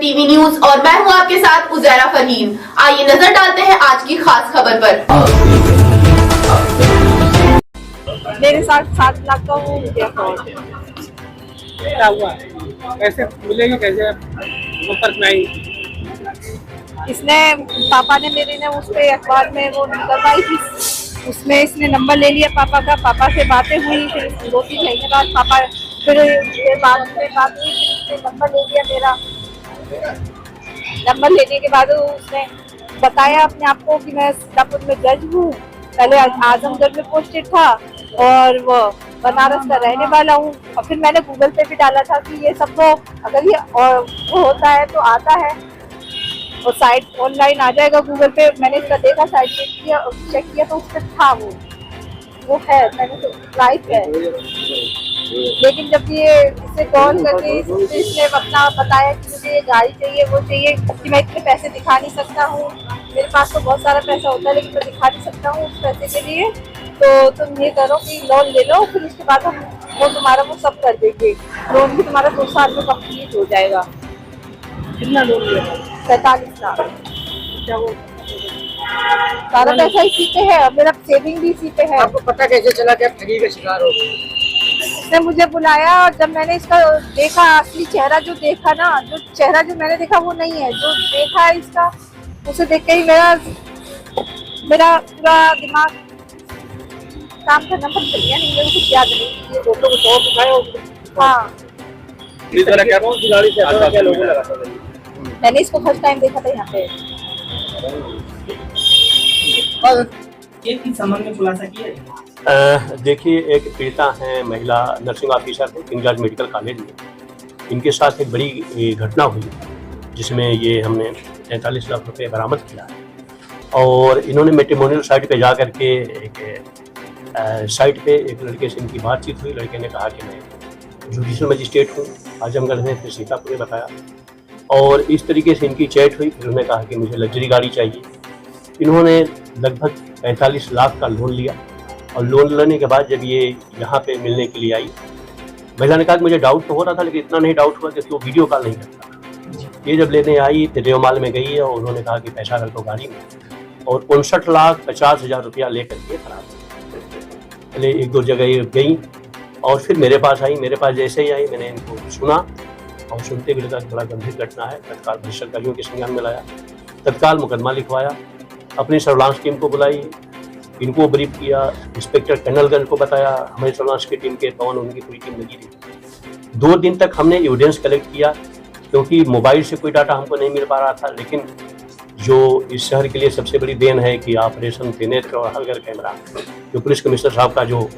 TV news और मैं हूं आपके साथ उजैरा फरहीन। आइए नजर डालते हैं आज की खास खबर पर। मेरे साथ 7 लाख का वो क्या हुआ, कैसे मिलेगी, कैसे संपर्क में आई? इसने पापा ने मेरे ने उस पे अखबार में वो करवाई थी, उसमें इसने नंबर ले लिया पापा का। पापा से बातें हुई, फिर 2-3 महीने बाद पापा फिर बाद में बात हुई, फिर उसने नंबर ले लिया मेरा। नंबर लेने के बाद उसने बताया अपने आप को कि मैं सीतापुर में जज हूँ, पहले आजमगढ़ में पोस्टेड था और वो बनारस का रहने वाला हूँ। और फिर मैंने गूगल पे भी डाला था कि ये सब तो अगर ये और वो होता है तो आता है और साइट ऑनलाइन आ जाएगा गूगल पे। मैंने इसका देखा, साइट चेक किया तो उस पर था वो है, मैंने तो लाइव है। लेकिन जब ये इसे कॉल करके इसने अपना बताया कि मुझे ये गाड़ी चाहिए, वो चाहिए, कि मैं इतने पैसे दिखा नहीं सकता हूँ, मेरे पास तो बहुत सारा पैसा होता है लेकिन मैं दिखा नहीं सकता हूँ उस पैसे के लिए, तो तुम ये करो कि लोन ले लो, फिर उसके बाद हम वो तुम्हारा वो सब कर देंगे, लोन भी तुम्हारा 2 साल में कंप्लीट हो जाएगा। कितना लोन लिया? 45 लाख। क्या वो सारा पैसा इसी पे है, मेरा सेविंग भी इसी पे है। आपको पता कैसे चला कि आप ठगी का शिकार हो? उसने मुझे बुलाया और जब मैंने इसका देखा, असली चेहरा जो देखा ना, जो चेहरा जो मैंने देखा वो नहीं है, जो देखा है इसका, उसे देख के ही मेरा पूरा दिमाग काम करना बंद कर दिया। नहीं, मेरे को कुछ याद नहीं। ये फोटो को तो दिखाया हो? हाँ, इस तरह क्या कौन सी गाड़ी से आता क्या लोगों लगा था? मैंने इसको फर्स्ट टाइम देखा था यहाँ पे। और किस संबंध में खुलासा किया? देखिए, एक पीड़िता हैं, महिला नर्सिंग ऑफिसर है किंग जॉर्ज मेडिकल कॉलेज में। इनके साथ एक बड़ी घटना हुई जिसमें ये हमने 43 लाख रुपए बरामद किया है। और इन्होंने मैट्रिमोनियल साइट पे जा करके एक साइट पे एक लड़के से इनकी बातचीत हुई। लड़के ने कहा कि मैं जुडिशल मजिस्ट्रेट हूँ आजमगढ़ में, फिर सीतापुर में बताया। और इस तरीके से इनकी चैट हुई। फिर उन्होंने कहा कि मुझे लग्जरी गाड़ी चाहिए। इन्होंने लगभग 45 लाख का लोन लिया और लोन लेने के बाद जब ये यहाँ पे मिलने के लिए आई, महिला ने कहा कि मुझे डाउट तो हो रहा था लेकिन इतना नहीं डाउट हुआ क्योंकि वो वीडियो कॉल नहीं करता। ये जब लेने आई फिर रेवमाल में गई है और उन्होंने कहा कि पैसा रख दो गाड़ी में, और 59,50,000 रुपया लेकर के फरार। पहले 1-2 जगह ये गई और फिर मेरे पास आई। मेरे पास जैसे ही आई मैंने इनको सुना और सुनते भी लगा कि बड़ा गंभीर घटना है। तत्काल पुलिस अधिकारियों के संज्ञान में लाया, तत्काल मुकदमा लिखवाया, अपनी सर्विलांस टीम को बुलाई, इनको ब्रीफ किया, इंस्पेक्टर कर्नलगंज को बताया, हमारी सर्विलांस की टीम के पवन उनकी पूरी टीम लगी रही। 2 दिन तक हमने एविडेंस कलेक्ट किया क्योंकि मोबाइल से कोई डाटा हमको नहीं मिल पा रहा था। लेकिन जो इस शहर के लिए सबसे बड़ी देन है कि ऑपरेशन त्रिनेत्र और हलगर कैमरा, जो पुलिस कमिश्नर साहब का जो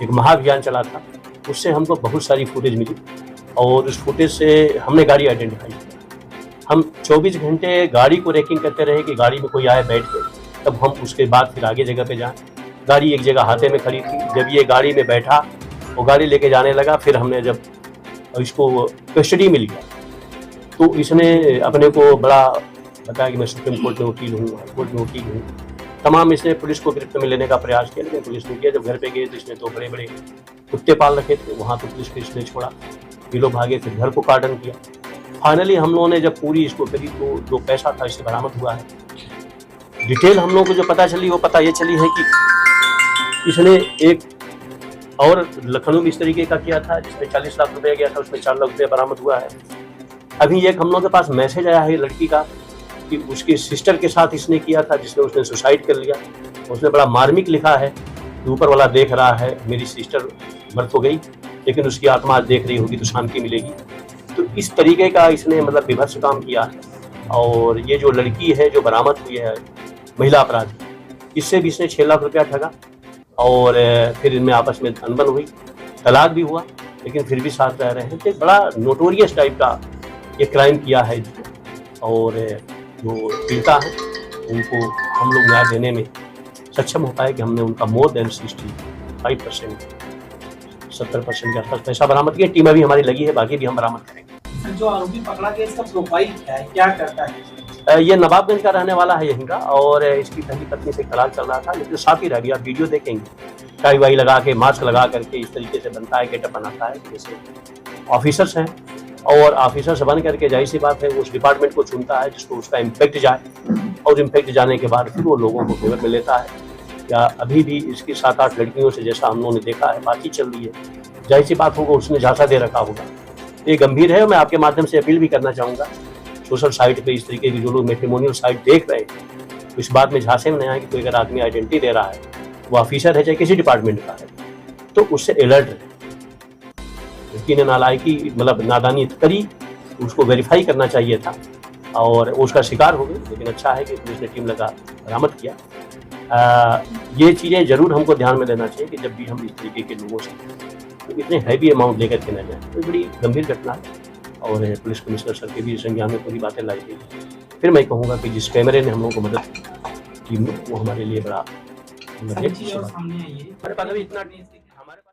एक महाअभियान चला था, उससे हमको बहुत सारी फुटेज मिली और उस फुटेज से हमने गाड़ी आइडेंटिफाई किया। हम 24 घंटे गाड़ी को रेकिंग करते रहे कि गाड़ी में कोई आए बैठ के, तब हम उसके बाद फिर आगे जगह पे जाएं। गाड़ी एक जगह हाथे में खड़ी थी, जब ये गाड़ी में बैठा वो गाड़ी लेके जाने लगा। फिर हमने जब इसको कस्टडी में लिया तो इसने अपने को बड़ा बताया कि मैं सुप्रीम कोर्ट में वकील हूँ, हाई कोर्ट में वकील हूँ। तमाम इसने पुलिस को गिरफ्त में लेने का प्रयास किया लेकिन पुलिस ने किया। जब घर पे गए तो इसने 2 बड़े-बड़े कुत्ते पाल रखे थे, वहाँ तो पुलिस को इसने छोड़ा, ये लोग भागे, फिर घर को कार्डन किया। फाइनली हम लोगों ने जब पूरी इसको करी तो जो पैसा था इससे बरामद हुआ है। डिटेल हम लोगों को जो पता चली वो पता ये चली है कि इसने एक और लखनऊ में इस तरीके का किया था जिसमें 40 लाख रुपया गया था, उसमें 4 लाख रुपया बरामद हुआ है। अभी एक हम लोगों के पास मैसेज आया है लड़की का कि उसकी सिस्टर के साथ इसने किया था जिसने उसने सुसाइड कर लिया। उसने बड़ा मार्मिक लिखा है कि ऊपर वाला देख रहा है मेरी सिस्टर मर्द हो गई लेकिन उसकी आत्मा देख रही होगी तो शांति मिलेगी। तो इस तरीके का इसने मतलब विभत्स काम किया है। और ये जो लड़की है जो बरामद हुई है महिला अपराधी, इससे भी इसने 6 लाख रुपया ठगा और फिर इनमें आपस में अनबन हुई, तलाक भी हुआ लेकिन फिर भी साथ रह रहे हैं। तो बड़ा नोटोरियस टाइप का ये क्राइम किया है। और जो पीड़िता है उनको हम लोग न्याय देने में सक्षम हो पाए कि हमने उनका मोर देन 65%, 70% के आसपास पैसा बरामद किया। टीम अभी हमारी लगी है, बाकी भी हम बरामद करेंगे। जो आरोपी पकड़ा गया इसका प्रोफाइल क्या है, क्या करता है? ये नवाबगंज का रहने वाला है यहीं का और इसकी पहली पत्नी से तलाक चल रहा था लेकिन साथ ही रह गया। वीडियो देखेंगे, टाई वाई लगा के, मास्क लगा करके इस तरीके से बनता है, गेटअप बनाता है जैसे ऑफिसर्स हैं और ऑफिसर से बन करके जाहिर सी बात है उस डिपार्टमेंट को चुनता है जिसको उसका इम्पैक्ट जाए, और इम्पैक्ट जाने के बाद फिर वो लोगों को फेवर में लेता है। या अभी भी इसकी 7-8 लड़कियों से जैसा हम लोगों ने देखा है बातचीत चल रही है, जाहिर सी बात होगा उसने झांसा दे रखा होगा। ये गंभीर है और मैं आपके माध्यम से अपील भी करना चाहूँगा सोशल साइट पे इस तरीके की जो लोग मैट्रिमोनियल साइट देख रहे हैं तो इस बात में झांसे में नहीं आए कि कोई अगर आदमी आइडेंटिटी दे रहा है, वो ऑफिसर है चाहे किसी डिपार्टमेंट का है, तो उससे अलर्ट रहे। लड़की ने नालायकी मतलब नादानी करी, उसको वेरीफाई करना चाहिए था और उसका शिकार हो गई, लेकिन अच्छा है कि पुलिस ने टीम लगा बरामद किया। ये चीज़ें ज़रूर हमको ध्यान में लेना चाहिए कि जब भी हम इस तरीके के लोगों से तो इतने हैवी अमाउंट लेकर के न जाए। तो बड़ी गंभीर घटना है और पुलिस कमिश्नर सर के भी संज्ञान में पूरी बातें लाई गई। फिर मैं कहूँगा कि जिस कैमरे ने हम लोगों को मदद की वो हमारे लिए बड़ा सारी चीज़ें और सामने आई है। हमारे पास अभी इतना